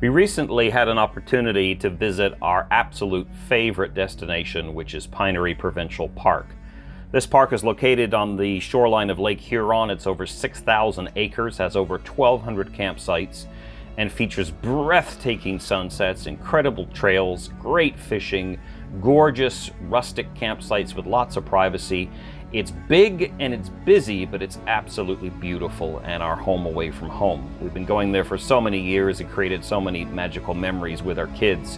We recently had an opportunity to visit our absolute favorite destination, which is Pinery Provincial Park. This park is located on the shoreline of Lake Huron. It's over 6,000 acres, has over 1,200 campsites, and features breathtaking sunsets, incredible trails, great fishing, gorgeous rustic campsites with lots of privacy. It's big and it's busy, but it's absolutely beautiful and our home away from home. We've been going there for so many years and created so many magical memories with our kids.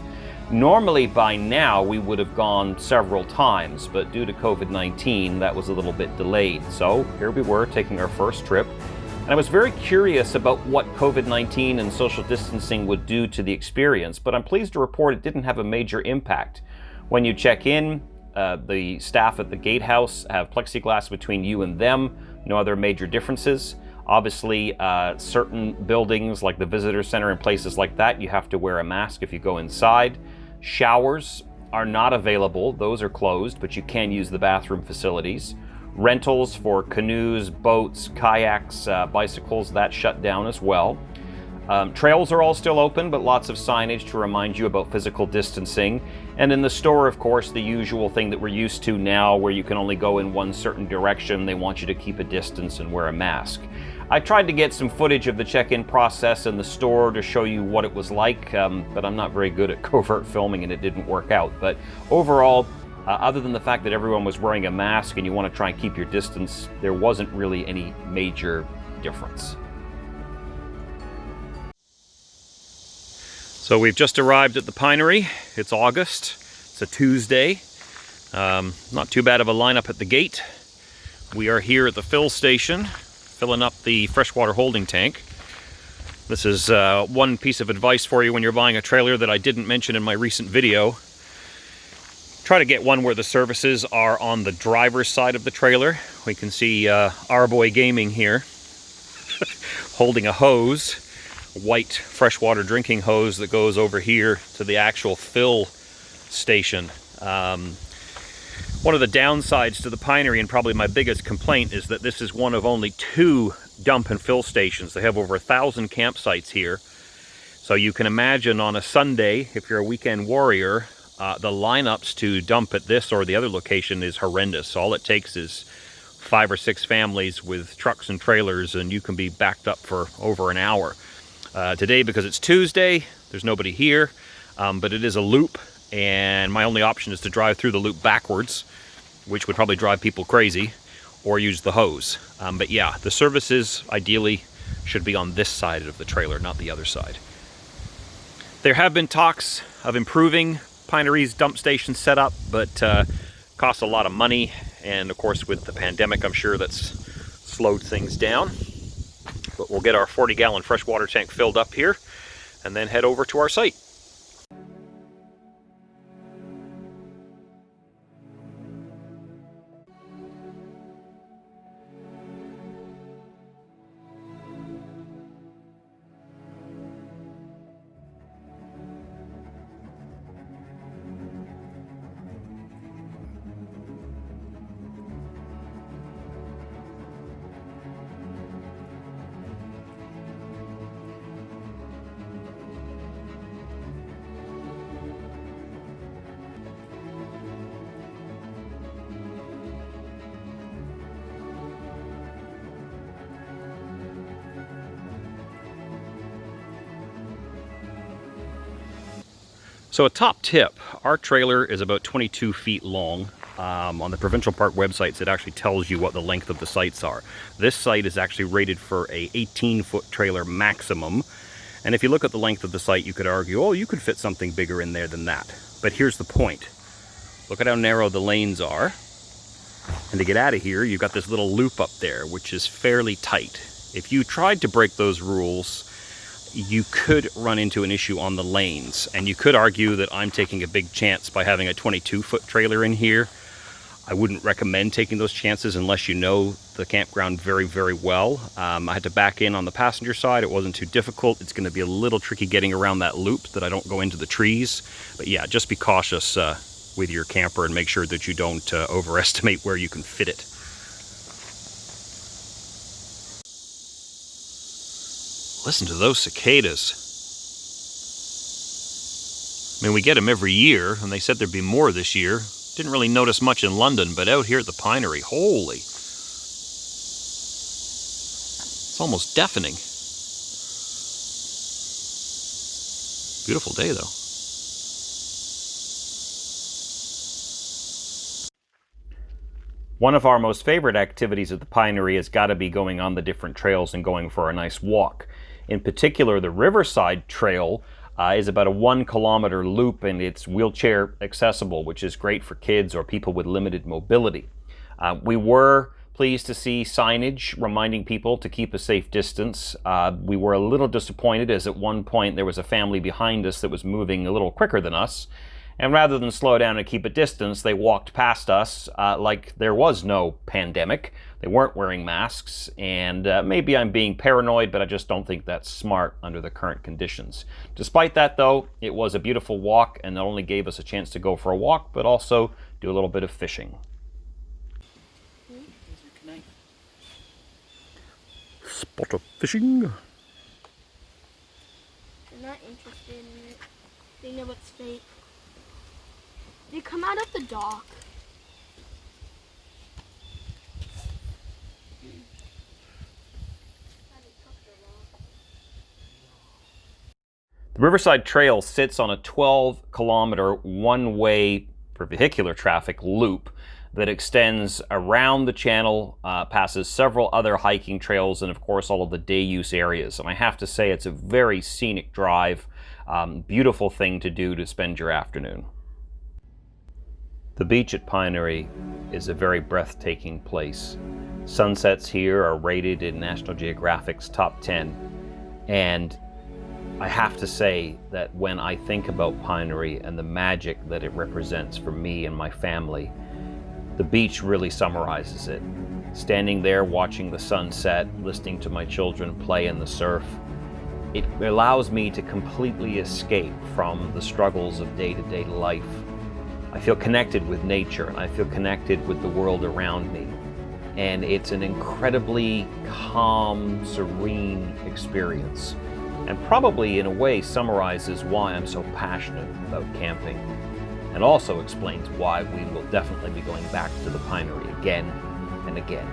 Normally by now we would have gone several times, but due to COVID-19 that was a little bit delayed. So here we were taking our first trip, and I was very curious about what COVID-19 and social distancing would do to the experience, but I'm pleased to report it didn't have a major impact. When you check in, the staff at the gatehouse have plexiglass between you and them, no other major differences. Obviously, certain buildings like the visitor center and places like that, you have to wear a mask if you go inside. Showers are not available, those are closed, but you can use the bathroom facilities. Rentals for canoes, boats, kayaks, bicycles, that shut down as well. Trails are all still open, but lots of signage to remind you about physical distancing. And in the store, of course, the usual thing that we're used to now, where you can only go in one certain direction. They want you to keep a distance and wear a mask. I tried to get some footage of the check-in process in the store to show you what it was like, but I'm not very good at covert filming and it didn't work out. But overall, other than the fact that everyone was wearing a mask and you want to try and keep your distance, there wasn't really any major difference. So we've just arrived at the Pinery. It's August. It's a Tuesday. Not too bad of a lineup at the gate. We are here at the fill station, filling up the freshwater holding tank. This is one piece of advice for you when you're buying a trailer that I didn't mention in my recent video. Try to get one where the services are on the driver's side of the trailer. We can see our boy Gaming here holding a hose. White freshwater drinking hose that goes over here to the actual fill station. One of the downsides to the Pinery, and probably my biggest complaint, is that this is one of only 2 dump and fill stations. They have over 1,000 campsites here. So you can imagine on a Sunday, if you're a weekend warrior, the lineups to dump at this or the other location is horrendous. All it takes is 5 or 6 families with trucks and trailers and you can be backed up for over an hour. Today, because it's Tuesday, there's nobody here, but it is a loop, and my only option is to drive through the loop backwards, which would probably drive people crazy, or use the hose. But yeah, the services ideally should be on this side of the trailer, not the other side. There have been talks of improving Pinery's dump station setup, but costs a lot of money, and of course with the pandemic, I'm sure that's slowed things down. But we'll get our 40-gallon freshwater tank filled up here and then head over to our site. So a top tip, our trailer is about 22 feet long. On the Provincial Park websites, it actually tells you what the length of the sites are. This site is actually rated for a 18-foot trailer maximum. And if you look at the length of the site, you could argue, oh, you could fit something bigger in there than that. But here's the point. Look at how narrow the lanes are. And to get out of here, you've got this little loop up there, which is fairly tight. If you tried to break those rules, you could run into an issue on the lanes, and you could argue that I'm taking a big chance by having a 22-foot trailer in here. I wouldn't recommend taking those chances unless you know the campground very, very well. I had to back in on the passenger side. It wasn't too difficult. It's going to be a little tricky getting around that loop that I don't go into the trees. But yeah, just be cautious with your camper and make sure that you don't overestimate where you can fit it. Listen to those cicadas. I mean, we get them every year, and they said there'd be more this year. Didn't really notice much in London, but out here at the Pinery, holy. It's almost deafening. Beautiful day, though. One of our most favorite activities at the Pinery has got to be going on the different trails and going for a nice walk. In particular, the Riverside Trail is about a 1 kilometer loop, and it's wheelchair accessible, which is great for kids or people with limited mobility. We were pleased to see signage reminding people to keep a safe distance. We were a little disappointed as at one point there was a family behind us that was moving a little quicker than us. And rather than slow down and keep a distance, they walked past us like there was no pandemic. They weren't wearing masks, and maybe I'm being paranoid, but I just don't think that's smart under the current conditions. Despite that, though, it was a beautiful walk, and not only gave us a chance to go for a walk, but also do a little bit of fishing. Spot of fishing. They're not interested in it. They know it's fake. They come out of the dock. The Riverside Trail sits on a 12-kilometer one-way for vehicular traffic loop that extends around the channel, passes several other hiking trails, and of course all of the day-use areas. And I have to say it's a very scenic drive, beautiful thing to do to spend your afternoon. The beach at Pinery is a very breathtaking place. Sunsets here are rated in National Geographic's top 10, and I have to say that when I think about Pinery and the magic that it represents for me and my family, the beach really summarizes it. Standing there watching the sunset, listening to my children play in the surf, it allows me to completely escape from the struggles of day-to-day life. I feel connected with nature, and I feel connected with the world around me. And it's an incredibly calm, serene experience. And probably in a way summarizes why I'm so passionate about camping. And also explains why we will definitely be going back to the Pinery again and again.